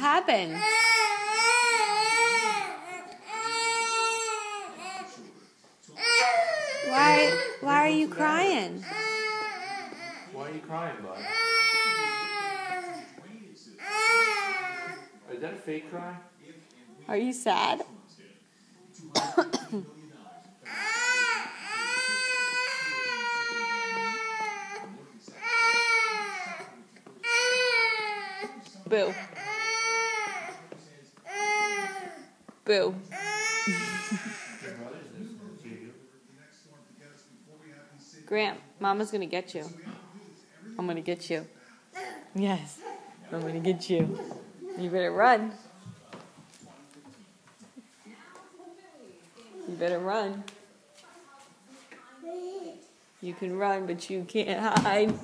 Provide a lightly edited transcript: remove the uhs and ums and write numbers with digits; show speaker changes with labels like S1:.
S1: happened? Why are you crying?
S2: Why are you crying, bud? Is that a fake cry?
S1: Are you sad? Boo. Boo. Grant, Mama's gonna get you. I'm gonna get you. Yes, I'm gonna get you. You better run. You better run. You can run, but you can't hide.